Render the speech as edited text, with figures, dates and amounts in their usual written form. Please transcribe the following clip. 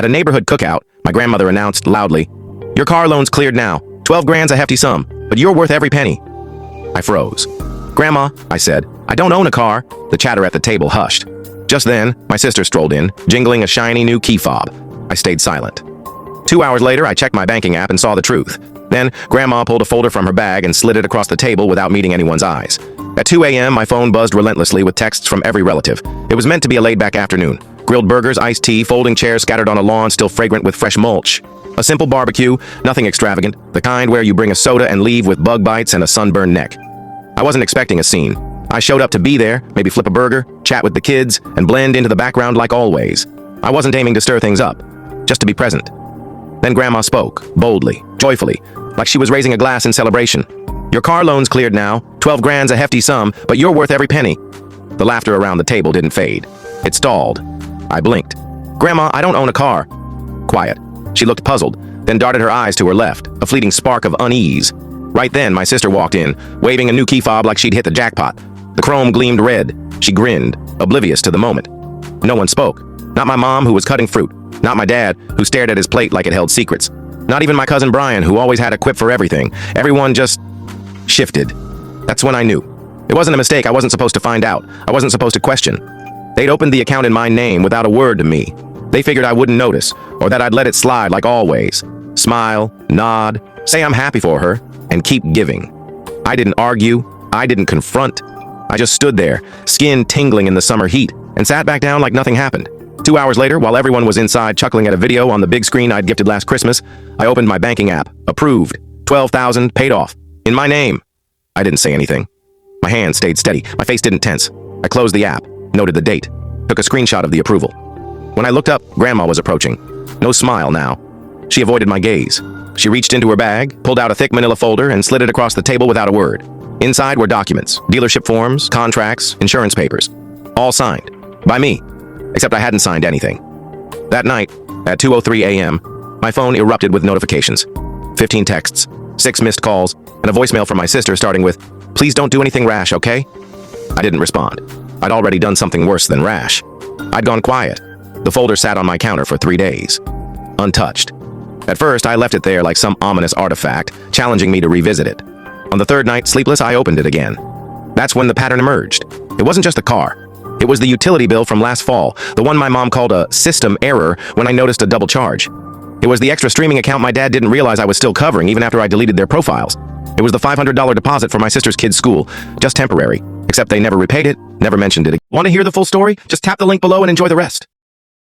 At a neighborhood cookout, my grandmother announced loudly, "Your car loan's cleared now. 12 grand's a hefty sum, but you're worth every penny." I froze. "Grandma," I said, "I don't own a car." The chatter at the table hushed. Just then, my sister strolled in, jingling a shiny new key fob. I stayed silent. 2 hours later, I checked my banking app and saw the truth. Then, Grandma pulled a folder from her bag and slid it across the table without meeting anyone's eyes. At 2 a.m., my phone buzzed relentlessly with texts from every relative. It was meant to be a laid-back afternoon. Grilled burgers, iced tea, folding chairs scattered on a lawn still fragrant with fresh mulch. A simple barbecue, nothing extravagant, the kind where you bring a soda and leave with bug bites and a sunburned neck. I wasn't expecting a scene. I showed up to be there, maybe flip a burger, chat with the kids, and blend into the background like always. I wasn't aiming to stir things up, just to be present. Then Grandma spoke, boldly, joyfully, like she was raising a glass in celebration. "Your car loan's cleared now. 12 grand's a hefty sum, but you're worth every penny." The laughter around the table didn't fade. It stalled. I blinked. "Grandma, I don't own a car." Quiet. She looked puzzled, then darted her eyes to her left, a fleeting spark of unease. Right then, my sister walked in, waving a new key fob like she'd hit the jackpot. The chrome gleamed red. She grinned, oblivious to the moment. No one spoke. Not my mom, who was cutting fruit. Not my dad, who stared at his plate like it held secrets. Not even my cousin Brian, who always had a quip for everything. Everyone just shifted. That's when I knew. It wasn't a mistake. I wasn't supposed to find out. I wasn't supposed to question. They'd opened the account in my name without a word to me. They figured I wouldn't notice, or that I'd let it slide like always. Smile, nod, say I'm happy for her, and keep giving. I didn't argue. I didn't confront. I just stood there, skin tingling in the summer heat, and sat back down like nothing happened. 2 hours later, while everyone was inside chuckling at a video on the big screen I'd gifted last Christmas, I opened my banking app. Approved. $12,000 paid off. In my name. I didn't say anything. My hand stayed steady. My face didn't tense. I closed the app, noted the date, took a screenshot of the approval. When I looked up, Grandma was approaching. No smile now. She avoided my gaze. She reached into her bag, pulled out a thick manila folder, and slid it across the table without a word. Inside were documents, dealership forms, contracts, insurance papers. All signed. By me. Except I hadn't signed anything. That night, at 2:03 a.m., my phone erupted with notifications. 15 texts, 6 missed calls, and a voicemail from my sister starting with, "Please don't do anything rash, okay?" I didn't respond. I'd already done something worse than rash. I'd gone quiet. The folder sat on my counter for 3 days. Untouched. At first, I left it there like some ominous artifact, challenging me to revisit it. On the third night, sleepless, I opened it again. That's when the pattern emerged. It wasn't just the car. It was the utility bill from last fall, the one my mom called a system error when I noticed a double charge. It was the extra streaming account my dad didn't realize I was still covering even after I deleted their profiles. It was the $500 deposit for my sister's kid's school, just temporary, except they never repaid it, never mentioned it. Want to hear the full story? Just tap the link below and enjoy the rest.